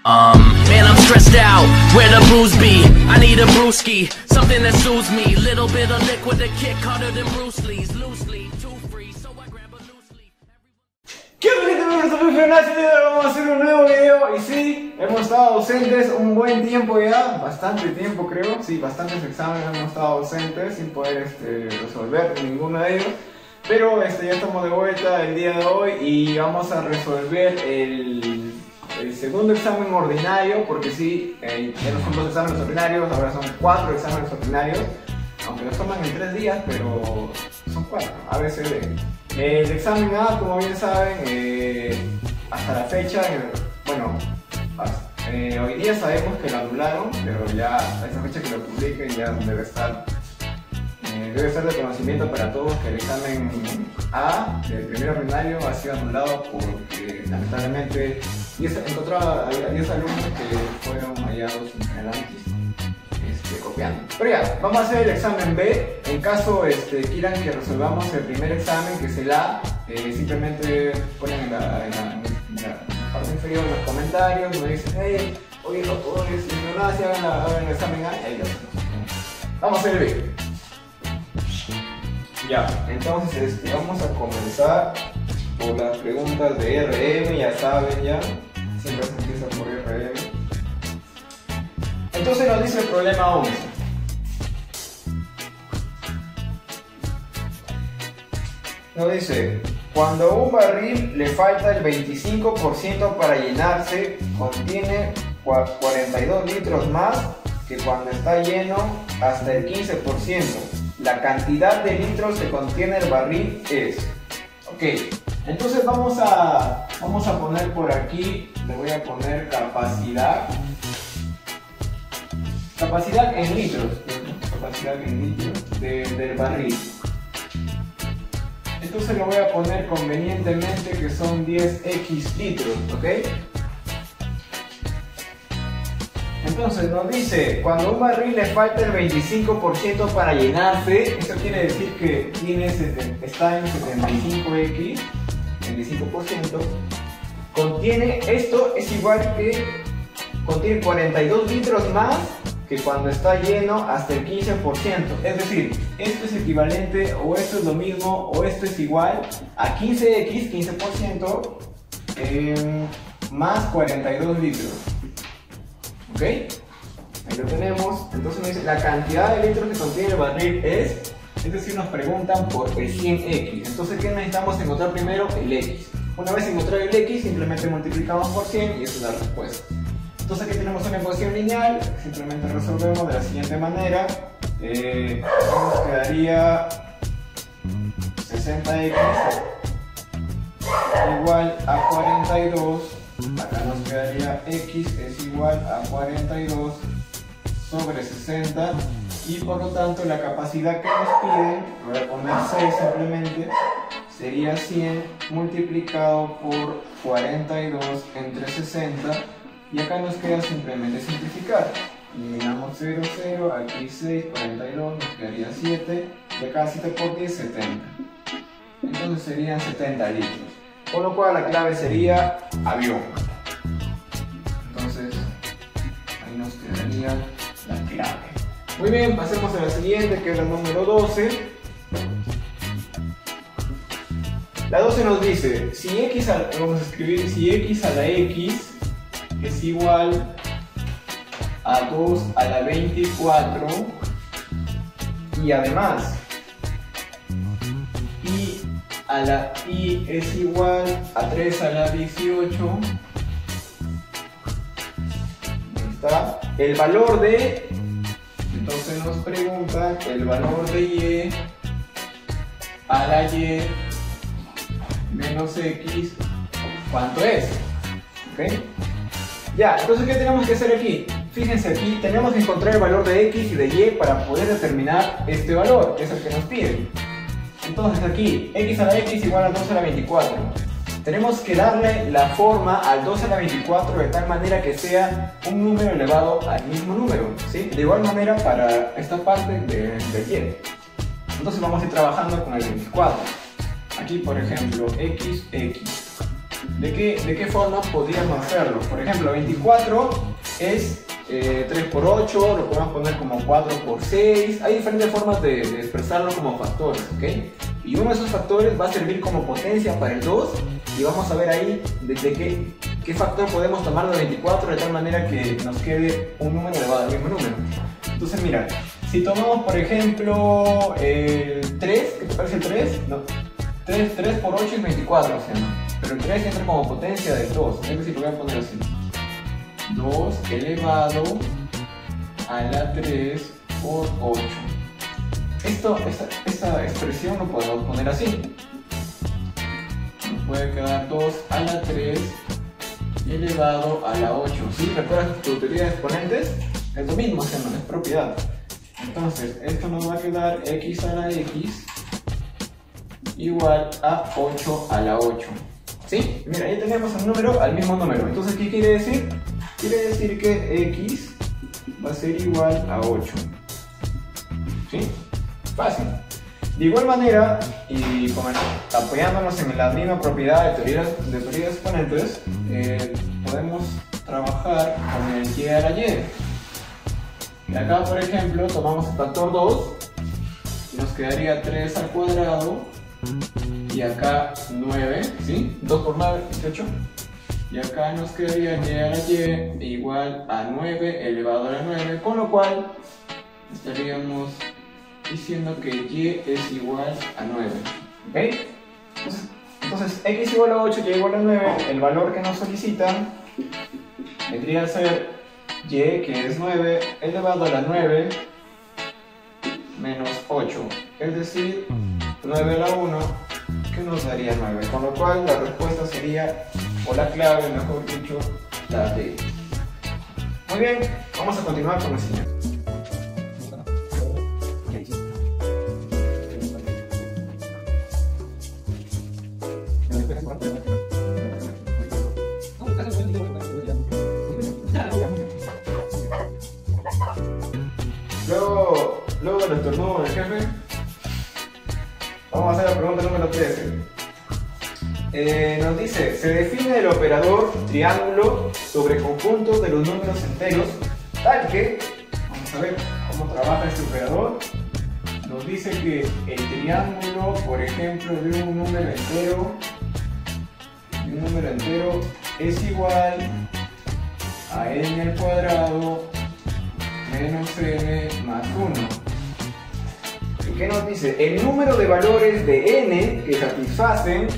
Man, I'm stressed out, where the booze be? I need a brewski, something that soothes me. Little bit of liquid to kick harder than Bruce Lee's. Loosely, too free, so I grab a loose leaf. ¿Qué onda, gente? Vamos a hacer un nuevo video. Y sí, hemos estado ausentes un buen tiempo ya, bastante tiempo creo. Sí, bastantes exámenes hemos estado ausentes sin poder resolver ninguno de ellos. Pero ya estamos de vuelta el día de hoy y vamos a resolver el segundo examen ordinario, porque sí, ya no son 2 exámenes ordinarios, ahora son 4 exámenes ordinarios, aunque los toman en 3 días, pero son 4, A, B, C, D. El examen A, como bien saben, hasta la fecha, hoy día sabemos que lo anularon, pero ya a esa fecha que lo publiquen ya debe estar de conocimiento para todos que el examen A del primer ordinario ha sido anulado porque lamentablemente encontraba a 10 alumnos que fueron hallados inhalantes copiando. Pero ya, vamos a hacer el examen B. En caso quieran que resolvamos el primer examen, que es el A, simplemente ponen en la parte inferior en los comentarios, nos dicen, hey, oye, doctores, hagan el examen A, y ahí lo hacemos. Vamos a hacer el B. Ya, entonces vamos a comenzar por las preguntas de RM, ya saben ya, siempre se empieza por RM. Entonces nos dice el problema 11. Nos dice, cuando a un barril le falta el 25% para llenarse, contiene 42 litros más que cuando está lleno hasta el 15%. La cantidad de litros que contiene el barril es... Ok, entonces vamos a poner por aquí, le voy a poner capacidad en litros, del barril. Entonces lo voy a poner convenientemente que son 10x litros, ¿ok? Entonces nos dice, cuando a un barril le falta el 25% para llenarse, eso quiere decir que está en 75x, 25%, esto es igual que contiene 42 litros más que cuando está lleno hasta el 15%. Es decir, esto es equivalente, o esto es lo mismo, o esto es igual a 15x, 15%, más 42 litros. ¿Ok? Ahí lo tenemos. Entonces nos dice la cantidad de litros que contiene el barril es decir, nos preguntan por el 100x. Entonces, ¿qué necesitamos encontrar primero? El x. Una vez encontrado el x, simplemente multiplicamos por 100 y esa es la respuesta. Entonces aquí tenemos una ecuación lineal, simplemente resolvemos de la siguiente manera. Nos quedaría 60x igual a 42. Acá nos quedaría x es igual a 42 sobre 60 y por lo tanto la capacidad que nos piden, voy a poner 6 simplemente, sería 100 multiplicado por 42 entre 60 y acá nos queda simplemente simplificar. Eliminamos 0, 0, aquí 6, 42, nos quedaría 7 y acá 7 por 10, 70. Entonces serían 70 litros. Con lo cual la clave sería avión. Entonces ahí nos quedaría la clave. Muy bien, pasemos a la siguiente, que es la número 12. La 12 nos dice, vamos a escribir si x a la x es igual a 2 a la 24 y además y es igual a 3 a la 18. Ahí está. El valor de... Entonces nos pregunta el valor de y a la y menos x, ¿cuánto es? ¿Ok? Ya, entonces ¿qué tenemos que hacer aquí? Fíjense aquí, tenemos que encontrar el valor de x y de y para poder determinar este valor, que es el que nos piden. Entonces aquí, x a la x igual a 2 a la 24. Tenemos que darle la forma al 2 a la 24 de tal manera que sea un número elevado al mismo número, ¿sí? De igual manera para esta parte de y. Entonces vamos a ir trabajando con el 24. Aquí, por ejemplo, x. ¿de qué forma podríamos hacerlo? Por ejemplo, 24 es 3 por 8, lo podemos poner como 4 por 6. Hay diferentes formas de expresarlo como factores, ¿ok? Y uno de esos factores va a servir como potencia para el 2 y vamos a ver ahí de qué factor podemos tomar de 24 de tal manera que nos quede un número elevado al mismo número. Entonces mira, si tomamos por ejemplo el 3, ¿qué te parece el 3? No, 3 por 8 es 24, o sea, ¿no? Pero el 3 entra como potencia del 2, es decir, lo voy a poner así. 2 elevado a la 3 por 8. Esta expresión lo podemos poner así. Nos puede quedar 2 a la 3 elevado a la 8. ¿Sí? ¿Recuerdas tu teoría de exponentes? Es lo mismo, o sea, no es propiedad. Entonces, esto nos va a quedar x a la x igual a 8 a la 8. ¿Sí? Mira, ahí tenemos el número al mismo número. Entonces, ¿qué quiere decir? Quiere decir que x va a ser igual a 8. ¿Sí? Fácil. De igual manera, y apoyándonos en la misma propiedad de teoría de exponentes, podemos trabajar con el y a la y. Y acá, por ejemplo, tomamos el factor 2 y nos quedaría 3 al cuadrado y acá 9, ¿sí? 2 por 9, 18. Y acá nos quedaría y a la y igual a 9 elevado a la 9, con lo cual estaríamos diciendo que y es igual a 9. ¿Ok? Entonces x igual a 8, y igual a 9, el valor que nos solicitan vendría a ser y, que es 9, elevado a la 9 menos 8, es decir, 9 a la 1, que nos daría 9, con lo cual la respuesta sería, o la clave, mejor dicho, la D. Muy bien, vamos a continuar con el siguiente. Luego del estornudo del jefe, vamos a hacer la pregunta número 13. Nos dice, se define el operador triángulo sobre conjuntos de los números enteros, tal que, vamos a ver cómo trabaja este operador. Nos dice que el triángulo, por ejemplo, de un número entero es igual a n al cuadrado menos n más 1. ¿Y qué nos dice? El número de valores de n que satisfacen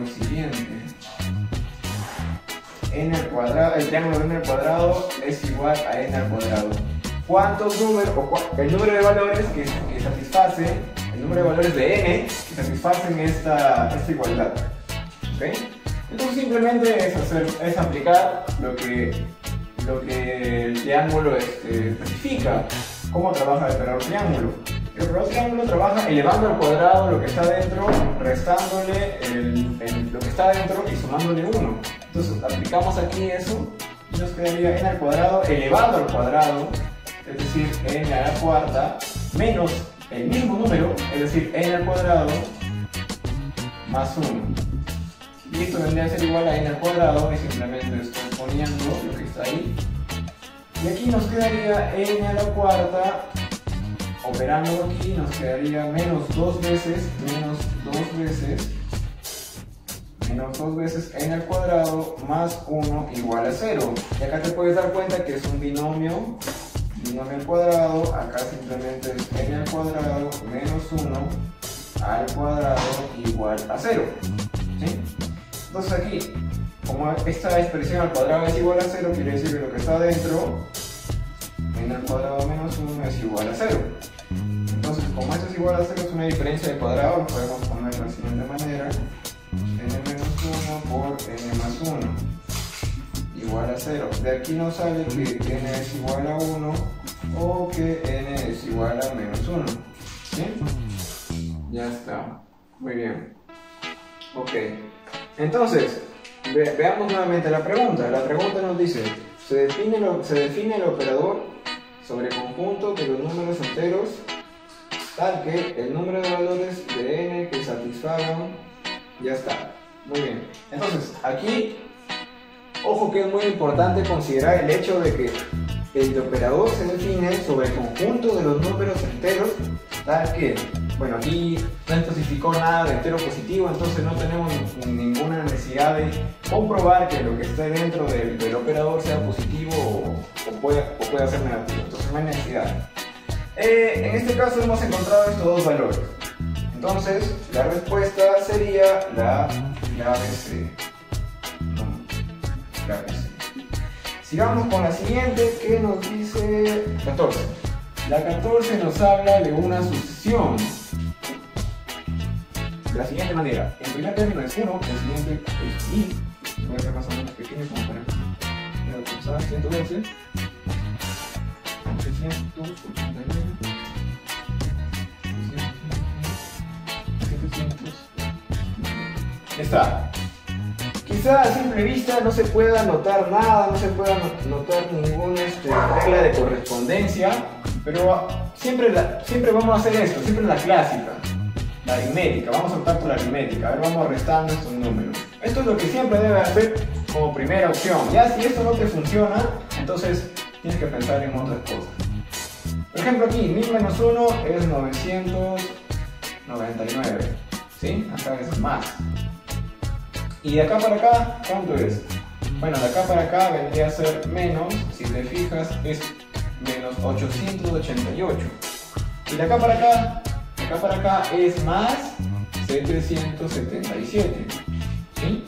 lo siguiente. N al cuadrado, el triángulo de n al cuadrado es igual a n al cuadrado. ¿Cuántos números, el número de valores que satisfacen, el número de valores de n que satisfacen esta igualdad? ¿Okay? Entonces simplemente es aplicar lo que el triángulo especifica. ¿Cómo trabaja el operador triángulo? El operador triángulo trabaja elevando al cuadrado lo que está dentro, restándole lo que está dentro y sumándole 1. Entonces aplicamos aquí eso y nos quedaría n al cuadrado elevado al cuadrado, es decir, n a la cuarta, menos el mismo número, es decir, n al cuadrado más 1. Y esto vendría a ser igual a n al cuadrado y simplemente estoy poniendo lo que está ahí. Y aquí nos quedaría n a la cuarta, operando aquí nos quedaría menos 2 veces n al cuadrado más 1 igual a 0. Y acá te puedes dar cuenta que es un binomio al cuadrado, acá simplemente es n al cuadrado menos 1 al cuadrado igual a 0. ¿Sí? Entonces aquí, como esta expresión al cuadrado es igual a 0, quiere decir que lo que está dentro, n al cuadrado menos 1 es igual a 0. Entonces, como esto es igual a 0, es una diferencia de cuadrado, lo podemos poner de la siguiente manera: n menos 1 por n más 1 igual a 0. De aquí nos sale que n es igual a 1 o que n es igual a menos 1. ¿Sí? Ya está. Muy bien. Ok. Entonces, veamos nuevamente la pregunta. La pregunta nos dice, se define el operador sobre conjunto de los números enteros tal que el número de valores de n que satisface gustaron. Ya está. Muy bien. Entonces, aquí, ojo que es muy importante considerar el hecho de que el operador se define sobre el conjunto de los números enteros, tal que, bueno, aquí no especificó nada de entero positivo, entonces no tenemos ninguna necesidad de comprobar que lo que esté dentro del operador sea positivo o pueda ser negativo, entonces no hay necesidad. En este caso hemos encontrado estos dos valores, entonces la respuesta sería la clave C. Clave C. Sigamos con la siguiente, que nos dice 14. La 14 nos habla de una sucesión de la siguiente manera. El primer término es 1, el siguiente es 1000. Voy a hacer más o menos pequeño como para alcanzar 112, 389, 700. Está. Quizá a simple vista no se pueda notar nada, no se pueda notar ninguna regla de correspondencia, pero siempre vamos a hacer esto, siempre la clásica, la aritmética. Vamos a optar por la aritmética. A ver, vamos restando estos números. Esto es lo que siempre debe hacer como primera opción. Ya si esto no te funciona, entonces tienes que pensar en otras cosas. Por ejemplo aquí, 1000 menos 1 es 999, ¿sí? Acá es más. Y de acá para acá, ¿cuánto es? Bueno, de acá para acá vendría a ser menos, si te fijas, es menos 888. Y de acá para acá es más 777. ¿Sí?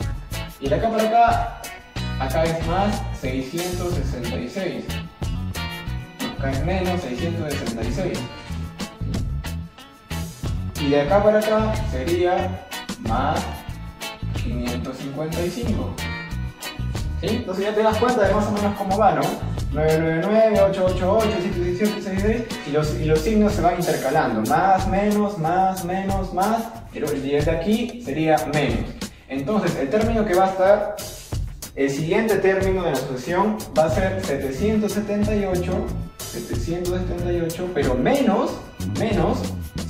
Y de acá para acá es más 666. Acá es menos 666. Y de acá para acá sería más 555. ¿Sí? Entonces ya te das cuenta de más o menos cómo va, ¿no? 999, 888, 717, 66 y los signos se van intercalando. Más, menos, más, menos, más. Pero el de aquí sería menos. Entonces el término que va a estar, el siguiente término de la sucesión va a ser 778, pero menos,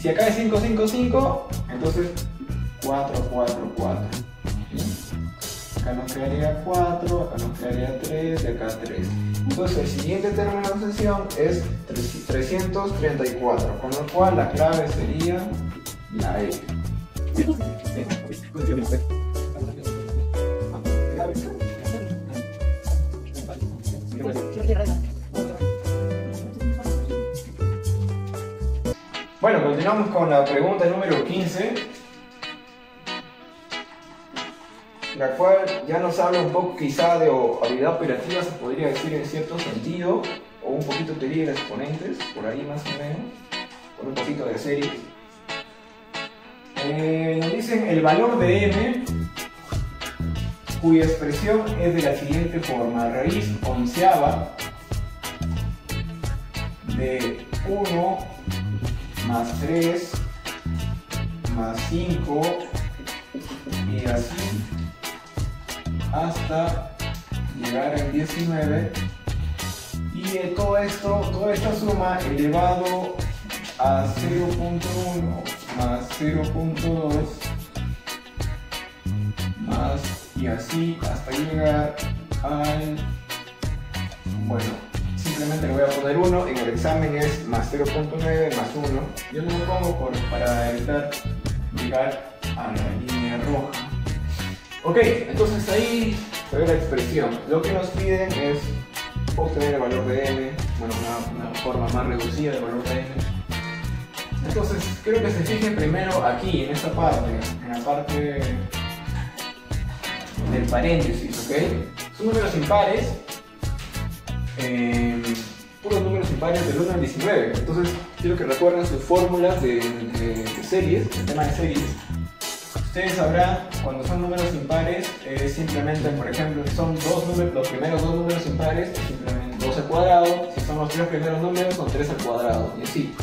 si acá es 555, entonces 444. Acá nos quedaría 4, acá nos quedaría 3 y acá 3. Entonces el siguiente término de sucesión es 334, con lo cual la clave sería la E. Bueno, continuamos con la pregunta número 15, la cual ya nos habla un poco quizá de habilidad operativa, se podría decir en cierto sentido, o un poquito teoría de exponentes, por ahí más o menos, con un poquito de serie. Nos dicen el valor de m, cuya expresión es de la siguiente forma: raíz onceava de 1 más 3 más 5 y así hasta llegar al 19, y toda esta suma elevado a 0.1 más 0.2 más y así hasta llegar al, bueno, simplemente le voy a poner 1, en el examen es más 0.9 más 1, yo no lo pongo para evitar llegar a la línea roja. Ok, entonces ahí se ve la expresión. Lo que nos piden es obtener el valor de m, bueno, una forma más reducida del valor de m. Entonces, creo que se fijen primero aquí, en esta parte, en la parte del paréntesis, ¿ok? Son números impares, puros números impares del 1 al 19. Entonces, quiero que recuerden sus fórmulas de series, el tema de series. Ustedes sabrán, cuando son números impares, simplemente, por ejemplo, si son los primeros dos números impares, es simplemente 2 al cuadrado. Si son los tres primeros números, son 3 al cuadrado, y así.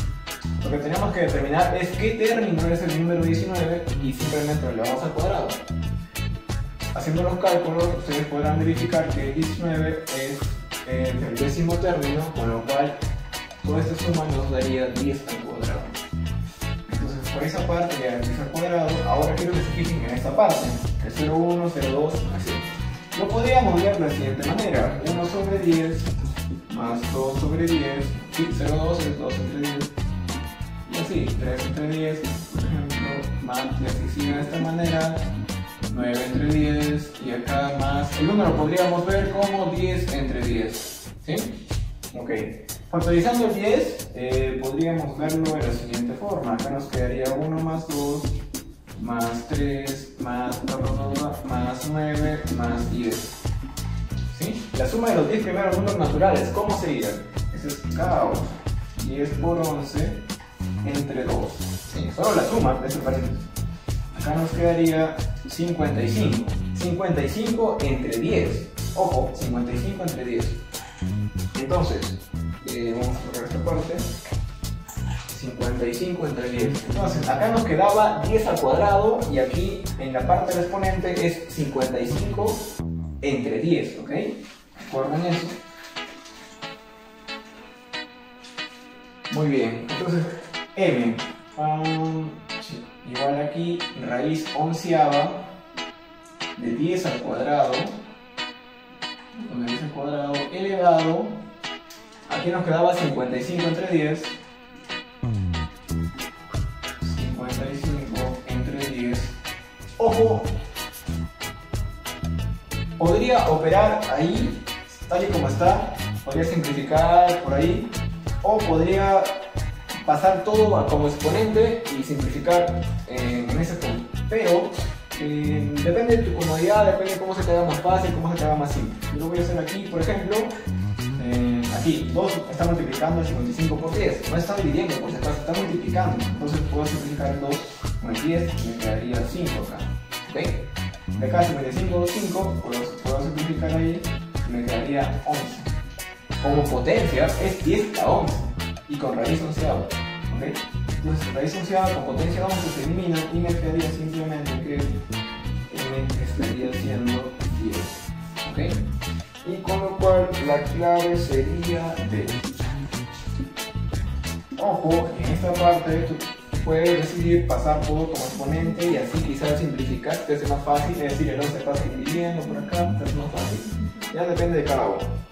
Lo que tenemos que determinar es qué término es el número 19 y simplemente lo elevamos al cuadrado. Haciendo los cálculos, ustedes podrán verificar que el 19 es el décimo término, con lo cual toda esta suma nos daría 10 al cuadrado. Entonces por esa parte ya es al cuadrado. Ahora quiero que se fijen en esta parte, el 0,1, 0,2, así. Lo podríamos ver de la siguiente manera: 1 sobre 10 más 2 sobre 10, sí, 0,2 es 2 entre 10, y así, 3 entre 10, por ejemplo, más, y así sigue de esta manera, 9 entre 10, y acá más, el número podríamos ver como 10 entre 10, ¿sí? Ok, factorizando el 10, podríamos verlo de la siguiente forma. Acá nos quedaría 1 más 2, más 3, más 9, más 10. ¿Sí? La suma de los 10 primeros números naturales, ¿cómo sería? Ese es caos. 10 por 11 entre 2. ¿Sí? Solo la suma de ese paréntesis. Acá nos quedaría 55. 55 entre 10. Ojo, 55 entre 10. Entonces, vamos a correr esta parte. 55 entre 10. Entonces, acá nos quedaba 10 al cuadrado y aquí en la parte del exponente es 55 entre 10, ¿ok? Recuerden eso. Muy bien, entonces m igual aquí raíz onceava de 10 al cuadrado, con 10 al cuadrado elevado, aquí nos quedaba 55 entre 10, 55 entre 10, ojo, podría operar ahí, tal y como está, podría simplificar por ahí, o podría pasar todo como exponente y simplificar en ese punto. Pero depende de tu comodidad, depende de cómo se te haga más fácil, cómo se te haga más simple. Yo lo voy a hacer aquí, por ejemplo, aquí 2 está multiplicando el 55 por 10, no está dividiendo por si acaso, está multiplicando. Entonces puedo simplificar el 2 con el 10 y me quedaría 5 acá. ¿Ok? De acá 55, 5, puedo simplificar ahí y me quedaría 11. Como potencia es 10 a 11 y con raíz onceava. ¿Ok? Entonces raíz onceava con potencia 11 se elimina y me quedaría simplemente que m estaría siendo 10. ¿Ok? Y con lo cual la clave sería D. Ojo, en esta parte tú puedes decidir pasar todo como exponente y así quizás simplificar, te hace más fácil, es decir, el 11 pasa dividiendo por acá, te hace más fácil. Ya depende de cada uno.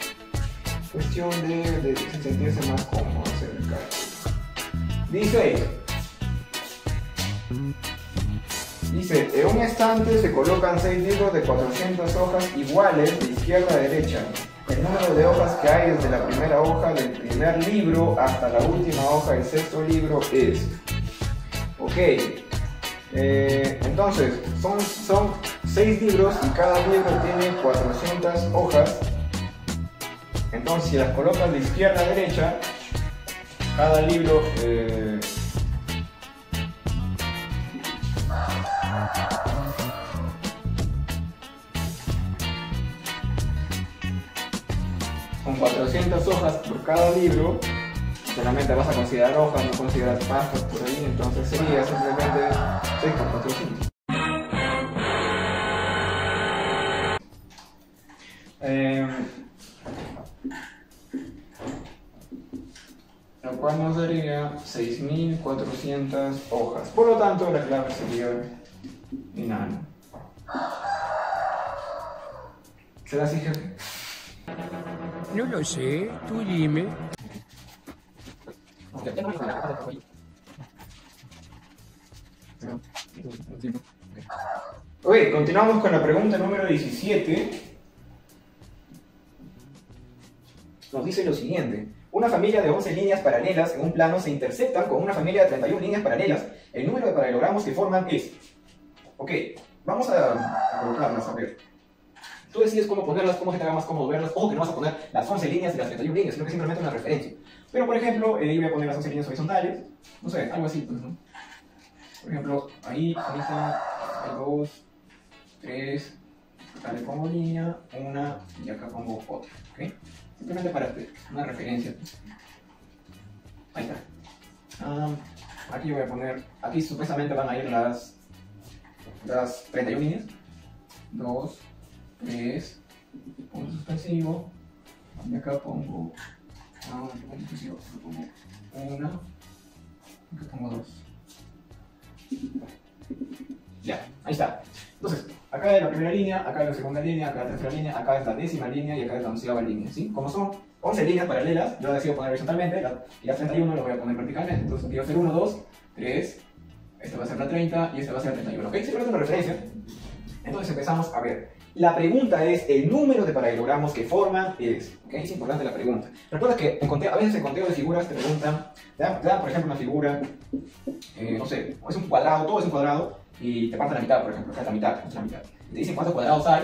Cuestión de sentirse más cómodo hacer el cálculo. Dice, en un estante se colocan 6 libros de 400 hojas iguales de izquierda a derecha. El número de hojas que hay desde la primera hoja del primer libro hasta la última hoja del sexto libro es... Ok, entonces son 6 libros y cada libro tiene 400 hojas. Entonces, si las colocas de izquierda a derecha, cada libro con 400 hojas por cada libro, solamente vas a considerar hojas, no consideras pastas por ahí, entonces sería simplemente 6 por 400. Lo cual nos daría 6400 hojas. Por lo tanto, la clave sería enano. ¿Será así, jefe? No lo sé, tú dime. Ok, continuamos con la pregunta número 17. Nos dice lo siguiente. Una familia de 11 líneas paralelas en un plano se intersectan con una familia de 31 líneas paralelas. El número de paralelogramos que forman es... Ok, vamos a colocarlas, a ver. Tú decides cómo ponerlas, cómo se te haga más cómodo verlas. Ojo que no vas a poner las 11 líneas y las 31 líneas, sino que simplemente una referencia. Pero por ejemplo, yo voy a poner las 11 líneas horizontales. No sé, algo así, pues, ¿no? Por ejemplo, ahí, ahorita, hay 2, 3, acá le pongo línea, una y acá pongo otra, ¿ok? Simplemente para una referencia. Ahí está. Aquí yo voy a poner, aquí supuestamente van a ir las 31 líneas. 2, 3, punto suspensivo. Y acá pongo, punto suspensivo, pongo una, acá pongo 2. Ya, ahí está. Entonces, acá es la primera línea, acá es la segunda línea, acá es la tercera línea, acá es la 10ª línea y acá es la 11ª línea, ¿sí? Como son 11 líneas paralelas, yo decido poner horizontalmente y la 31 lo voy a poner verticalmente. Entonces aquí va a ser 1, 2, 3, esta va a ser la 30 y esta va a ser la 31, ¿ok? Simplemente una referencia. Entonces empezamos a ver. La pregunta es el número de paralelogramos que forman es, ¿ok? Es importante la pregunta. Recuerda que a veces en conteo de figuras te preguntan, te dan por ejemplo una figura, no sé, es un cuadrado, todo es un cuadrado, y te parten la mitad, por ejemplo, acá es la mitad, esta es la mitad. Te dicen cuántos cuadrados hay,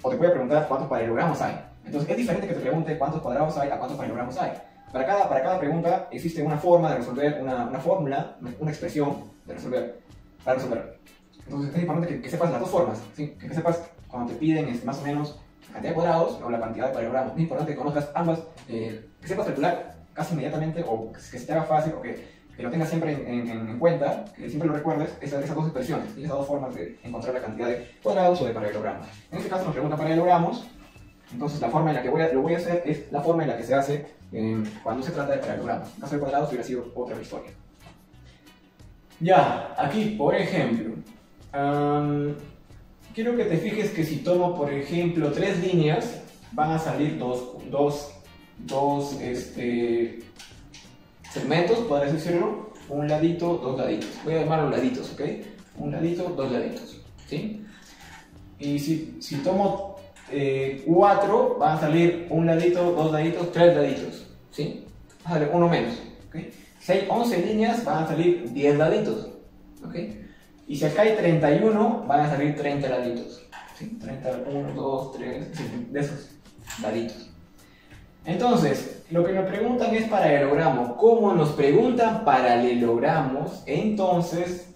o te puede preguntar cuántos paralelogramos hay. Entonces es diferente que te pregunte cuántos cuadrados hay a cuántos paralelogramos hay. Para cada pregunta existe una forma de resolver, una fórmula, una expresión de resolver, para resolver. Entonces es importante que sepas las dos formas, ¿sí? Que sepas cuando te piden más o menos la cantidad de cuadrados o la cantidad de paralelogramos. Es importante que conozcas ambas, que sepas calcular casi inmediatamente o que se te haga fácil o que lo tengas siempre en cuenta, que siempre lo recuerdes, esas dos expresiones y esas dos formas de encontrar la cantidad de cuadrados o de paralelogramos. En este caso nos pregunta paralelogramos, entonces la forma en la que lo voy a hacer es la forma en la que se hace cuando se trata de paralelogramos. En caso de cuadrados hubiera sido otra historia. Ya, aquí por ejemplo, quiero que te fijes que si tomo por ejemplo 3 líneas, van a salir dos segmentos, podrías decirlo, un ladito, dos laditos. Voy a llamarlos laditos, ¿ok? Un ladito, dos laditos, ¿sí? Y si tomo 4, van a salir un ladito, dos laditos, 3 laditos, ¿sí? Va a salir uno menos, ¿ok? Si hay 11 líneas, van a salir 10 laditos, ¿ok? Y si acá hay 31, van a salir 30 laditos, ¿sí? 31, 2, 3, de esos laditos. Entonces, lo que nos preguntan es paralelogramo. Como nos preguntan paralelogramos, entonces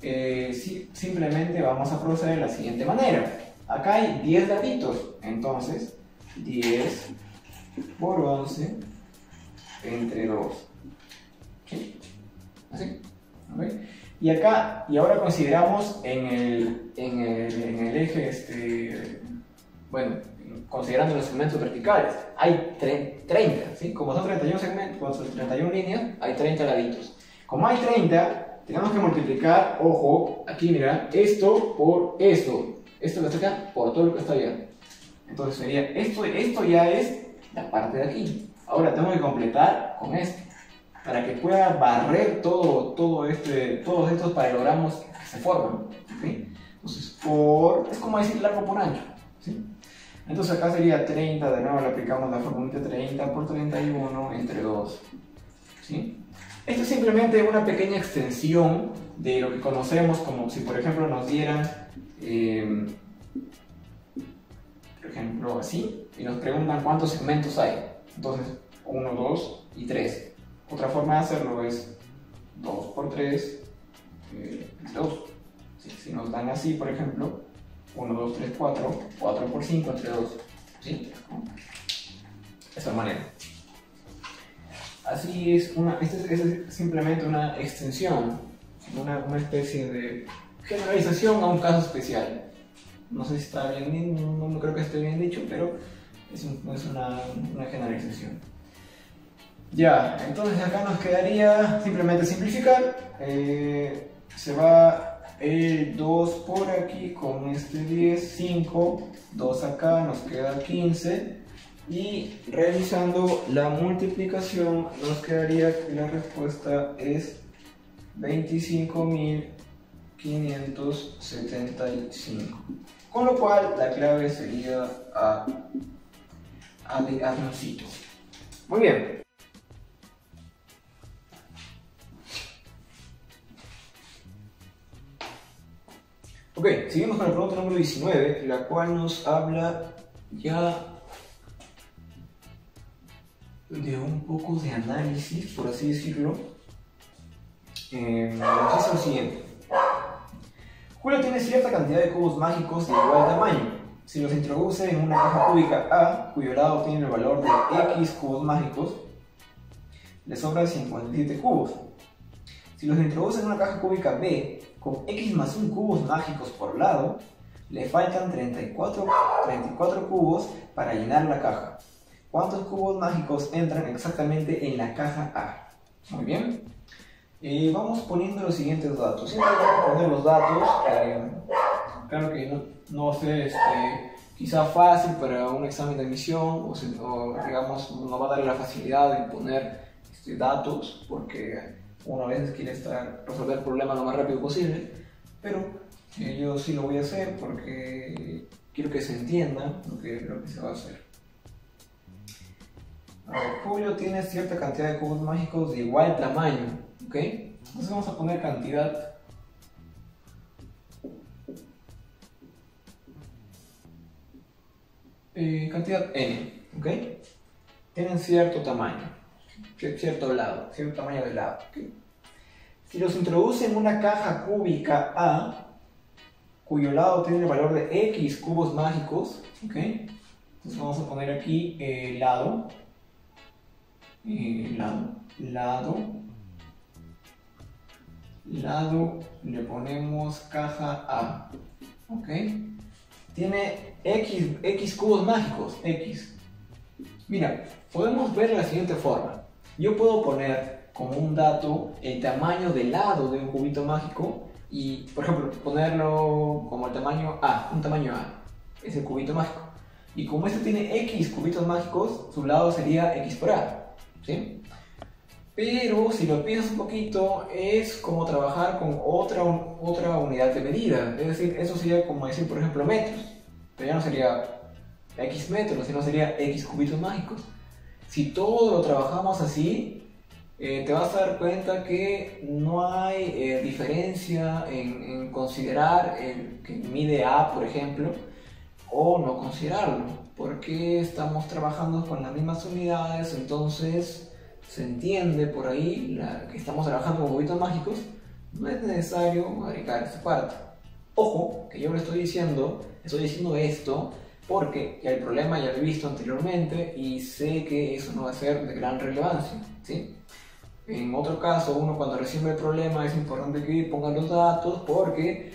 simplemente vamos a proceder de la siguiente manera. Acá hay 10 laditos, entonces 10 por 11 entre 2. ¿Sí? ¿Así? ¿Okay? Y ahora consideramos en el eje, bueno, considerando los segmentos verticales, hay 30, ¿sí? Como son 31 segmentos, 31 líneas, hay 30 laditos. Como hay 30, tenemos que multiplicar, ojo, aquí mira, esto por esto. Esto lo está acá por todo lo que está allá. Entonces sería, esto ya es la parte de aquí. Ahora tengo que completar con esto, para que pueda barrer todos estos paralelogramos que se forman, ¿sí? Entonces, es como decir largo por ancho, ¿sí? Entonces acá sería 30, de nuevo le aplicamos la fórmula de 30 por 31 entre 2, ¿sí? Esto es simplemente una pequeña extensión de lo que conocemos como si por ejemplo nos dieran, por ejemplo así, y nos preguntan cuántos segmentos hay. Entonces 1, 2 y 3. Otra forma de hacerlo es 2 por 3 entre 2. ¿Sí? Si nos dan así, por ejemplo, 1, 2, 3, 4, 4 por 5 entre 2. ¿Sí? De esa manera. Así es, esta es simplemente una extensión, una especie de generalización a un caso especial. No sé si está bien, no creo que esté bien dicho, pero es una generalización. Ya, entonces acá nos quedaría simplemente simplificar. Se va el 2 por aquí con este 10, 5, 2 acá, nos queda 15. Y realizando la multiplicación nos quedaría que la respuesta es 25.575. Con lo cual la clave sería A de avioncito. Muy bien. Ok, seguimos con la pregunta número 19, la cual nos habla ya de un poco de análisis, por así decirlo. Nos dice lo siguiente. Julio tiene cierta cantidad de cubos mágicos de igual tamaño. Si los introduce en una caja cúbica A, cuyo lado tiene el valor de X cubos mágicos, le sobran 57 cubos. Si los introduce en una caja cúbica B, con X más 1 cubos mágicos por lado, le faltan 34 cubos para llenar la caja. ¿Cuántos cubos mágicos entran exactamente en la caja A? Muy bien. Vamos poniendo los siguientes datos. Siempre vamos a poner los datos. Claro que no va a ser quizá fácil para un examen de admisión o digamos no va a dar la facilidad de poner datos porque uno a veces quiere resolver el problema lo más rápido posible, pero yo sí lo voy a hacer porque quiero que se entienda lo que se va a hacer. A ver, Julio tiene cierta cantidad de cubos mágicos de igual tamaño, ¿ok? Entonces vamos a poner cantidad cantidad n, ¿ok? Tienen cierto tamaño, cierto tamaño de lado, ¿okay? Si los introduce en una caja cúbica A, cuyo lado tiene el valor de x cubos mágicos, ¿ok? Entonces vamos a poner aquí lado, le ponemos caja A, ¿ok? Tiene x cubos mágicos, x. Mira, podemos ver de la siguiente forma. Yo puedo poner como un dato el tamaño del lado de un cubito mágico y, por ejemplo, ponerlo como el tamaño A, un tamaño A, es el cubito mágico. Y como este tiene x cubitos mágicos, su lado sería x por A, ¿sí? Pero si lo piensas un poquito, es como trabajar con otra unidad de medida. Es decir, eso sería como decir, por ejemplo, metros. Pero ya no sería x metros, sino sería x cubitos mágicos. Si todo lo trabajamos así, te vas a dar cuenta que no hay diferencia en considerar el que mide A, por ejemplo, o no considerarlo. Porque estamos trabajando con las mismas unidades, entonces se entiende por ahí que estamos trabajando con cubitos mágicos, no es necesario agregar esta parte. Ojo, que yo le estoy diciendo esto porque ya el problema ya lo he visto anteriormente y sé que eso no va a ser de gran relevancia, ¿sí? En otro caso, uno cuando recibe el problema es importante que ponga los datos porque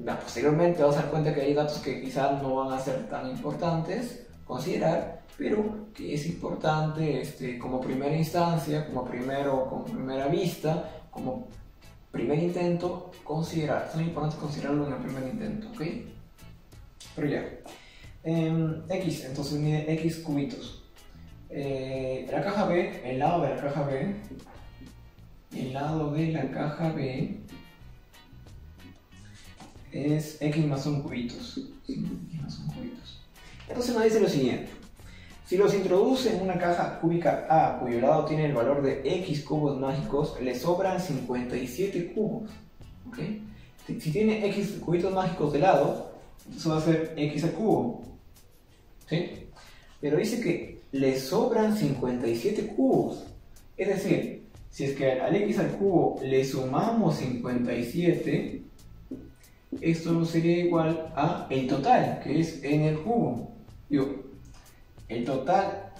posteriormente vas a dar cuenta que hay datos que quizás no van a ser tan importantes considerar, pero que es importante como primera instancia, como primera vista, como primer intento, considerar. Es muy importante considerarlo en el primer intento, ¿ok? Pero ya. X, entonces mide X cubitos. La caja B, el lado de la caja B es X más 1 cubitos. ¿Sí? X más 1 cubitos. Entonces nos dice lo siguiente. Si los introduce en una caja cúbica A, cuyo lado tiene el valor de x cubos mágicos, le sobran 57 cubos. ¿Okay? Si tiene x cubitos mágicos de lado, eso va a ser x al cubo. ¿Sí? Pero dice que le sobran 57 cubos. Es decir, si es que al x al cubo le sumamos 57, esto sería igual a el total, que es n al cubo. Digo, el total,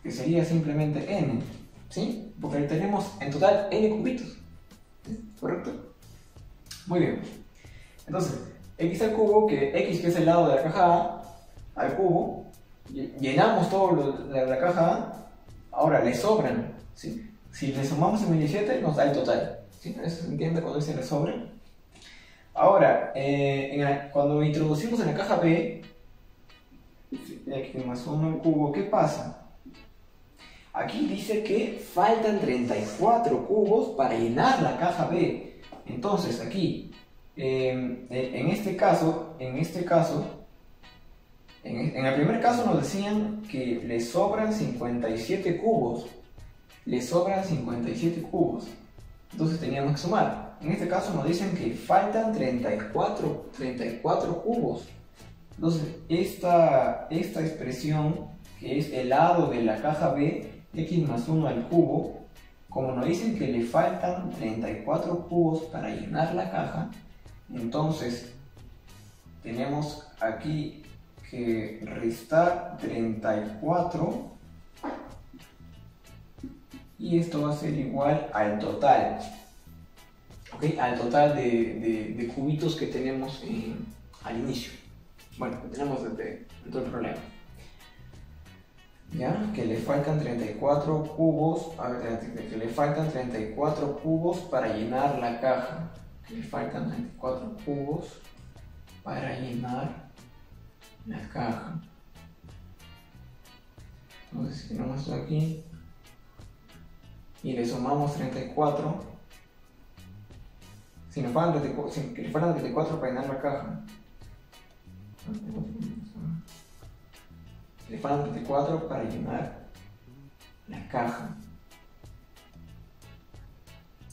que sería simplemente n, ¿sí? Porque tenemos en total n cubitos, ¿sí? ¿Correcto? Muy bien. Entonces, x al cubo, x que es el lado de la caja A, al cubo, llenamos todo de la caja A, ahora le sobran, ¿sí? Si le sumamos 57 nos da el total, ¿sí? ¿Eso se entiende cuando dice le sobran? Ahora, cuando introducimos en la caja B, x más 1 al cubo, ¿qué pasa? Aquí dice que faltan 34 cubos para llenar la caja B. Entonces aquí, en el primer caso nos decían que le sobran 57 cubos. Le sobran 57 cubos. Entonces teníamos que sumar. En este caso nos dicen que faltan 34 cubos. Entonces, esta expresión, que es el lado de la caja B, x más 1 al cubo, como nos dicen que le faltan 34 cubos para llenar la caja, entonces tenemos aquí que restar 34 y esto va a ser igual al total, ¿ok? Al total de cubitos que tenemos al inicio. Bueno, que tenemos dentro del problema. ¿ya? Que le faltan 34 cubos, a ver, que le faltan 34 cubos para llenar la caja. Que le faltan 34 cubos para llenar la caja. Entonces, si tenemos esto aquí y le sumamos 34, si nos faltan 34 para llenar la caja, le faltan 34 para llenar la caja.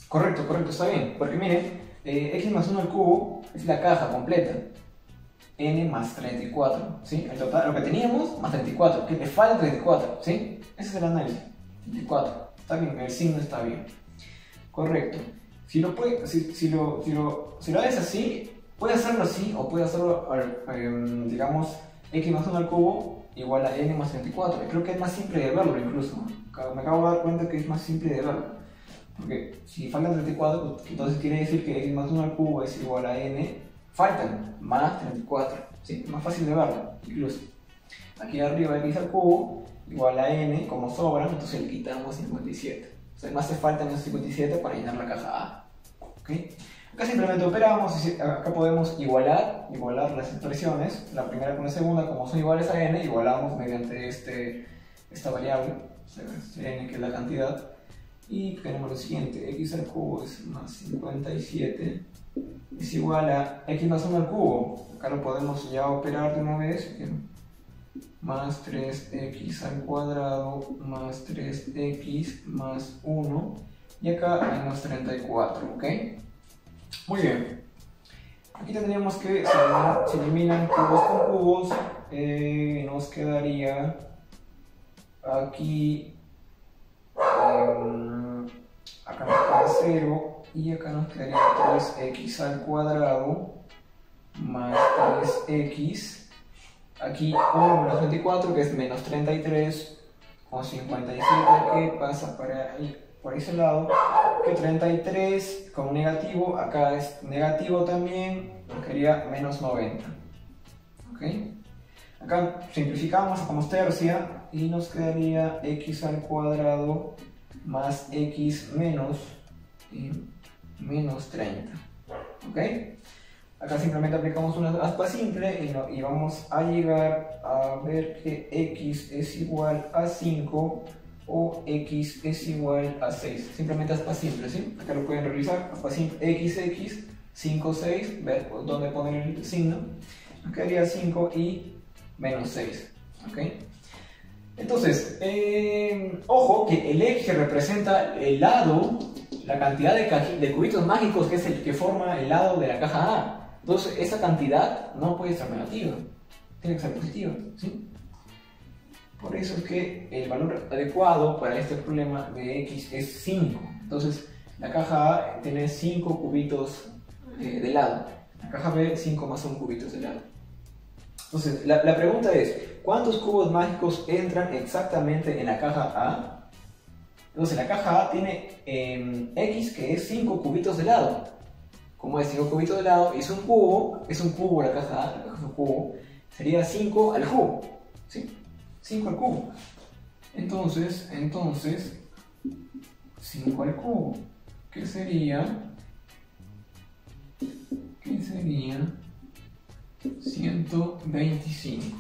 Correcto, está bien, porque miren, x más 1 al cubo es la caja completa, n más 34, ¿sí? El total, lo que teníamos más 34, que le falta 34, ¿sí? Ese es el análisis, 34, está bien, el signo está bien, correcto. Si lo haces así, puede hacerlo así o puede hacerlo, digamos, x más 1 al cubo igual a n más 34. Creo que es más simple de verlo incluso. Me acabo de dar cuenta que es más simple de verlo. Porque si faltan 34, pues, entonces quiere decir que x más 1 al cubo es igual a n, faltan más 34. ¿Sí? Es más fácil de verlo incluso. Aquí arriba x al cubo igual a n, como sobran, entonces le quitamos 57. O sea, no hace falta menos 57 para llenar la caja A. ¿Okay? Acá simplemente operamos y acá podemos igualar las expresiones, la primera con la segunda, como son iguales a n, igualamos mediante esta variable, n que es la cantidad, y tenemos lo siguiente, x al cubo es más 57, es igual a x más 1 al cubo, acá lo podemos ya operar de una vez, más 3x al cuadrado más 3x más 1, y acá menos 34, ¿ok? Muy bien. Aquí tendríamos que, se eliminan cubos con cubos, nos quedaría aquí, acá nos queda 0 y acá nos quedaría 3x al cuadrado más 3x, aquí 1 menos 24 que es menos 33 con 57 que pasa para ahí, por ese lado, que 33 como negativo, acá es negativo también, nos quedaría menos 90. ¿Ok? Acá simplificamos, sacamos tercia y nos quedaría x al cuadrado más x menos 30. ¿Ok? Acá simplemente aplicamos una aspa simple y vamos a llegar a ver que x es igual a 5 o x es igual a 6. Simplemente aspa simple, ¿sí? Acá lo pueden realizar, aspa simple, x, 5, 6, ver dónde poner el signo. Nos quedaría 5 y menos 6. ¿Ok? Entonces, ojo que el x que representa el lado, la cantidad de cubitos mágicos que es el que forma el lado de la caja A. Entonces, esa cantidad no puede ser negativa, tiene que ser positiva, ¿sí? Por eso es que el valor adecuado para este problema de x es 5. Entonces, la caja A tiene 5 cubitos de lado. La caja B, 5 más 1 cubitos de lado. Entonces, la pregunta es, ¿cuántos cubos mágicos entran exactamente en la caja A? Entonces, la caja A tiene x que es 5 cubitos de lado. Como es 5 cubitos de lado, es un cubo la caja A, la caja es un cubo, sería 5 al cubo, ¿sí? 5 al cubo. Entonces, 5 al cubo, ¿qué sería? 125,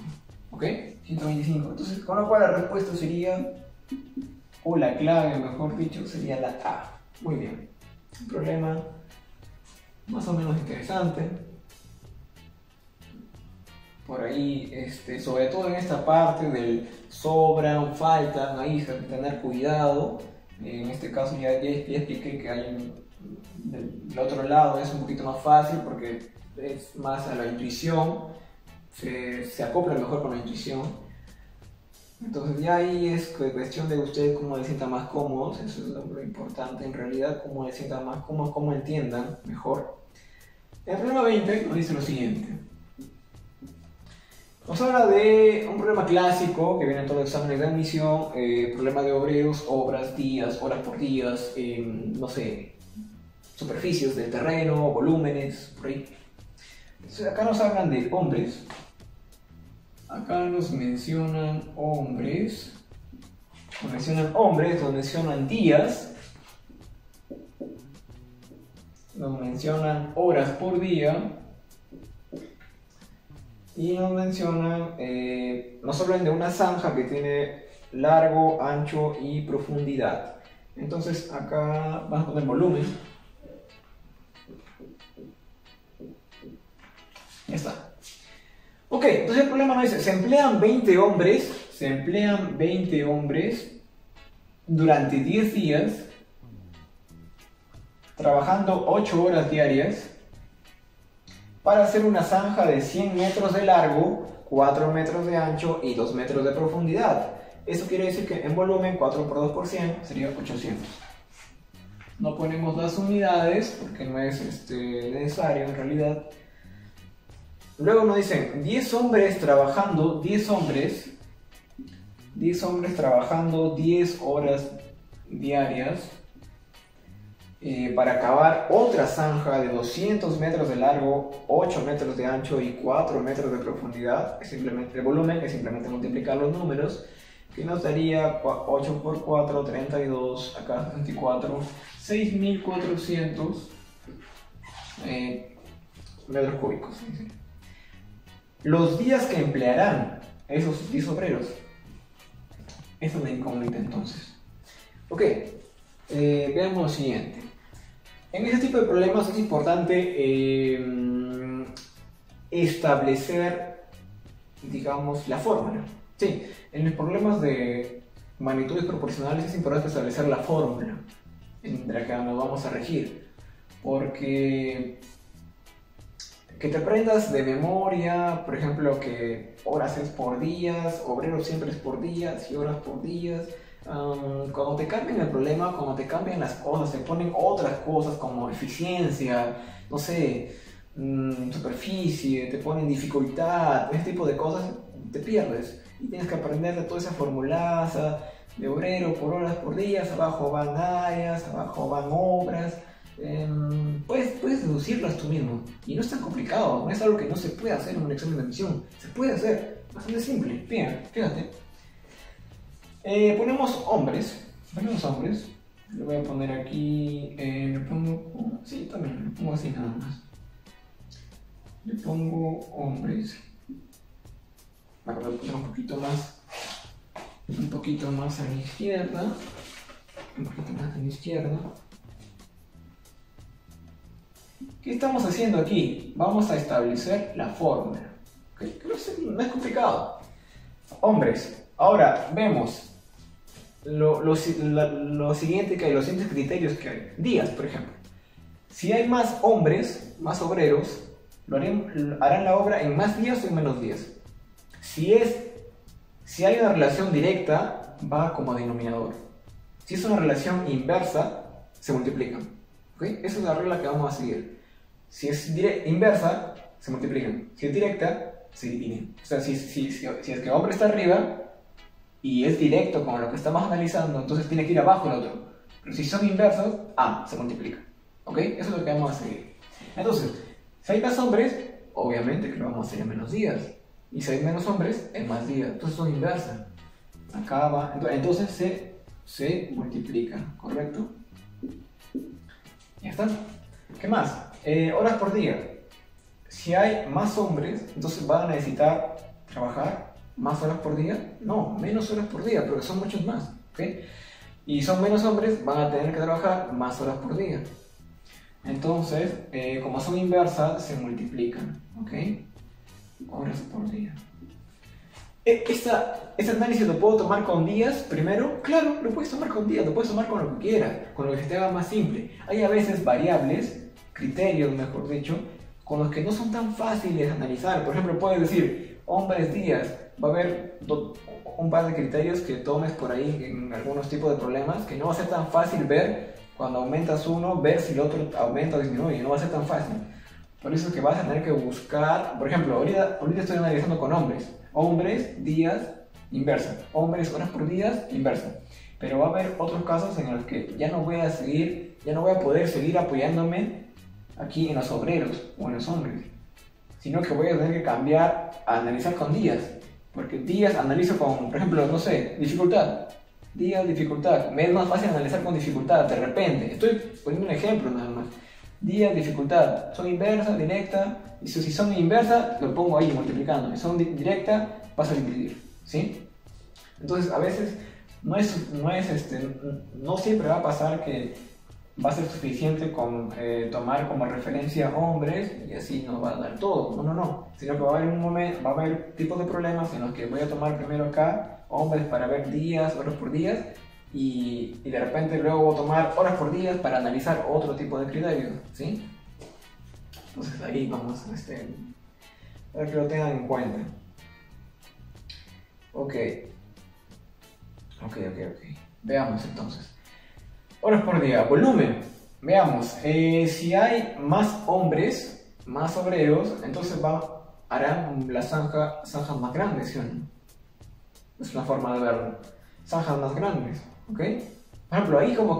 ¿ok? 125. Entonces, con lo cual la respuesta sería, o la clave, mejor dicho, sería la A. Muy bien. Un problema más o menos interesante. Por ahí, sobre todo en esta parte del sobran, faltan, ahí hay que tener cuidado. En este caso ya expliqué que hay del otro lado es un poquito más fácil porque es más a la intuición, se acopla mejor con la intuición. Entonces ya ahí es cuestión de ustedes cómo les sientan más cómodos, eso es lo importante en realidad, cómo les sientan más cómodos, cómo entiendan mejor. El problema 20 nos dice lo siguiente. Nos habla de un problema clásico que viene en todos los exámenes de admisión, problema de obreros, obras, días, horas por días, no sé, superficies del terreno, volúmenes, por ahí. Entonces acá nos hablan de hombres, acá nos mencionan hombres, nos mencionan hombres, nos mencionan días, nos mencionan horas por día y nos mencionan, nos hablan de una zanja que tiene largo, ancho y profundidad. Entonces acá vamos a poner volumen. Ya está. Ok, entonces el problema no dice, se emplean 20 hombres durante 10 días, trabajando 8 horas diarias, para hacer una zanja de 100 metros de largo, 4 metros de ancho y 2 metros de profundidad. Eso quiere decir que en volumen 4 por 2 por 100 sería 800. No ponemos las unidades porque no es necesario en realidad. Luego nos dicen 10 hombres trabajando 10 trabajando 10 horas diarias para acabar otra zanja de 200 metros de largo, 8 metros de ancho y 4 metros de profundidad. Es simplemente, el volumen es simplemente multiplicar los números, que nos daría 8 por 4, 32, acá 24, 6400 metros cúbicos. Los días que emplearán esos 10 obreros. Esa es la incógnita entonces. Ok, veamos lo siguiente. En este tipo de problemas es importante establecer, digamos, la fórmula. Sí, en los problemas de magnitudes proporcionales es importante establecer la fórmula en la que nos vamos a regir. Porque que te aprendas de memoria, por ejemplo, que horas es por días, obreros siempre es por días y horas por días. Cuando te cambian el problema, cuando te cambian las cosas, te ponen otras cosas como eficiencia, no sé, superficie, te ponen dificultad, ese tipo de cosas, te pierdes. Y tienes que aprender de toda esa formulaza de obrero por horas por días, abajo van áreas, abajo van obras. Puedes deducirlas tú mismo y no es tan complicado, no es algo que no se puede hacer en un examen de admisión, se puede hacer, bastante simple. Fíjate. Ponemos hombres, le voy a poner aquí, le pongo, sí, también le pongo así nada más, le pongo hombres, para poner un poquito más a la izquierda, ¿Qué estamos haciendo aquí? Vamos a establecer la fórmula. ¿Okay? No es complicado. Hombres. Ahora vemos lo siguiente que hay, los siguientes criterios que hay. Días, por ejemplo. Si hay más hombres, más obreros, harán la obra en más días o en menos días. Si hay una relación directa, va como denominador. Si es una relación inversa, se multiplican. ¿Okay? Esa es la regla que vamos a seguir. Si es inversa, se multiplican. Si es directa, se dividen. O sea, si es que hombre está arriba y es directo con lo que estamos analizando, entonces tiene que ir abajo el otro. Pero si son inversos, se multiplica. ¿Ok? Eso es lo que vamos a seguir. Entonces, si hay más hombres, obviamente que lo vamos a hacer en menos días. Y si hay menos hombres, en más días. Entonces son inversas. Acá va. Entonces se multiplica. ¿Correcto? Ya está. ¿Qué más? Horas por día. Si hay más hombres, entonces van a necesitar trabajar más horas por día. No, menos horas por día, porque son muchos más. ¿Okay? Y son menos hombres, van a tener que trabajar más horas por día. Entonces, como son inversas, se multiplican. ¿Ok? Horas por día. ¿Este análisis lo puedo tomar con días primero? Claro, lo puedes tomar con días, lo puedes tomar con lo que quieras, con lo que se te haga más simple. Hay a veces variables, criterios mejor dicho, con los que no son tan fáciles de analizar. Por ejemplo, puedes decir, hombres, días. Va a haber un par de criterios que tomes por ahí en algunos tipos de problemas, que no va a ser tan fácil ver cuando aumentas uno, ver si el otro aumenta o disminuye, no va a ser tan fácil. Por eso es que vas a tener que buscar, por ejemplo, ahorita estoy analizando con hombres. Hombres, días, inversa. Hombres, horas por días, inversa. Pero va a haber otros casos en los que ya no voy a poder seguir apoyándome aquí en los obreros o en los hombres, sino que voy a tener que cambiar a analizar con días. Porque días analizo con, por ejemplo, no sé, dificultad. Días, dificultad. Me es más fácil analizar con dificultad, de repente. Estoy poniendo un ejemplo nada más. Días, dificultad. Son inversa, directa. Y si son inversa, lo pongo ahí multiplicando. Si son directa, paso a dividir. ¿Sí? Entonces, a veces no siempre va a pasar que va a ser suficiente con tomar como referencia hombres y así nos va a dar todo. No. Sino que va a haber un momento, va a haber tipos de problemas en los que voy a tomar primero acá hombres para ver días, horas por días y de repente luego voy a tomar horas por días para analizar otro tipo de criterios, ¿sí? Entonces ahí vamos para que lo tengan en cuenta. Ok. Veamos entonces. Horas por día, volumen. Veamos, si hay más hombres, más obreros, entonces harán las zanjas más grandes, ¿sí o no? Es una forma de verlo. Zanjas más grandes, ¿ok? Por ejemplo, ahí como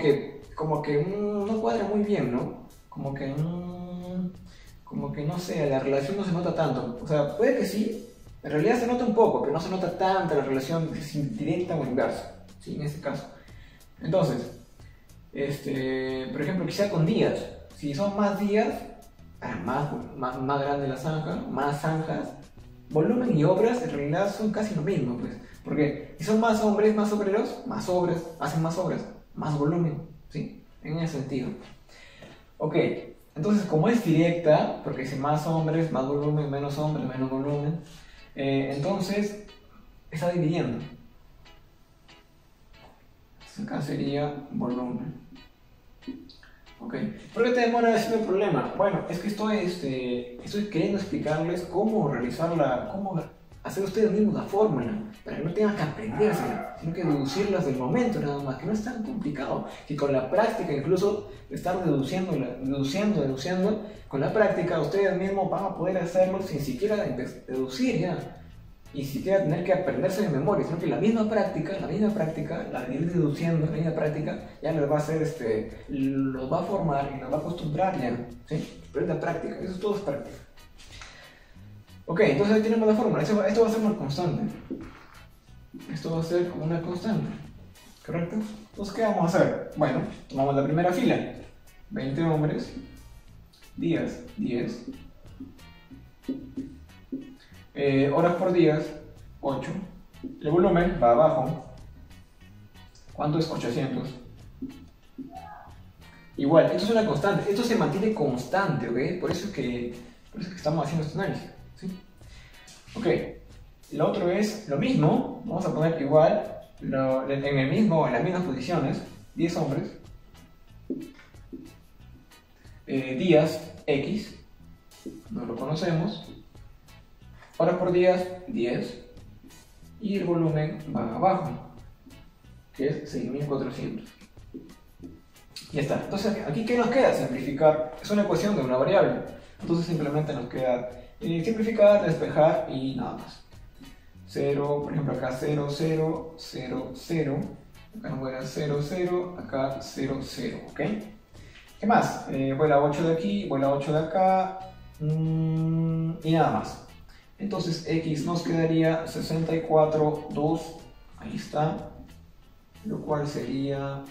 que no cuadra muy bien, ¿no? Como que no sé, la relación no se nota tanto. O sea, puede que sí, en realidad se nota un poco, pero no se nota tanta la relación directa o inversa, ¿sí? En este caso. Entonces, por ejemplo, quizá con días. Si son más días, más grande la zanja, más zanjas. Volumen y obras en realidad son casi lo mismo, pues. Porque si son más hombres, más obreros, más obras, hacen más obras, más volumen, ¿sí? En ese sentido. Ok, entonces como es directa, porque si más hombres, más volumen, menos hombres, menos volumen, entonces está dividiendo. Entonces acá sería volumen. Ok, ¿por qué te demora ese problema? Bueno, es que estoy queriendo explicarles cómo cómo hacer ustedes mismos la fórmula, para que no tengan que aprendérsela, sino que deducirlas del momento nada más, que no es tan complicado, que con la práctica incluso de estar deduciendo, con la práctica ustedes mismos van a poder hacerlo sin siquiera deducir ya, y siquiera tener que aprenderse de memoria, sino que la misma práctica, la de ir deduciendo, la misma práctica, ya les va a hacer, los va a formar y los va a acostumbrar ya, ¿sí? Pero es la práctica, eso todo es práctica. Ok, entonces ahí tenemos la fórmula, esto va a ser una constante. Esto va a ser una constante, ¿correcto? Entonces, ¿qué vamos a hacer? Bueno, tomamos la primera fila, 20 hombres, días, 10. Horas por días, 8. El volumen va abajo. ¿Cuánto es 800? Igual, esto es una constante. Esto se mantiene constante, ¿ok? Por eso es que estamos haciendo este análisis, ¿sí? Ok. Lo otro es lo mismo. Vamos a poner igual en las mismas posiciones. 10 hombres. Días, X. No lo conocemos. Horas por días, 10. Y el volumen va abajo, que es 6400. Ya está. Entonces, ¿aquí qué nos queda? Simplificar. Es una ecuación de una variable. Entonces simplemente nos queda simplificar, despejar y nada más. 0, por ejemplo acá 0, 0, 0, 0. Acá nos vuela 0, 0, acá 0, 0. ¿Ok? ¿Qué más? Vuela 8 de aquí, vuela 8 de acá. Y nada más. Entonces X nos quedaría 64, 2, ahí está, lo cual sería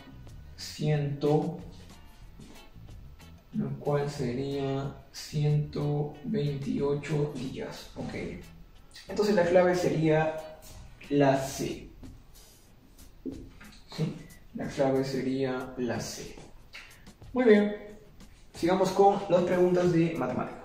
128 días, ok. Entonces la clave sería la C, ¿sí? La clave sería la C. Muy bien, sigamos con las preguntas de matemática.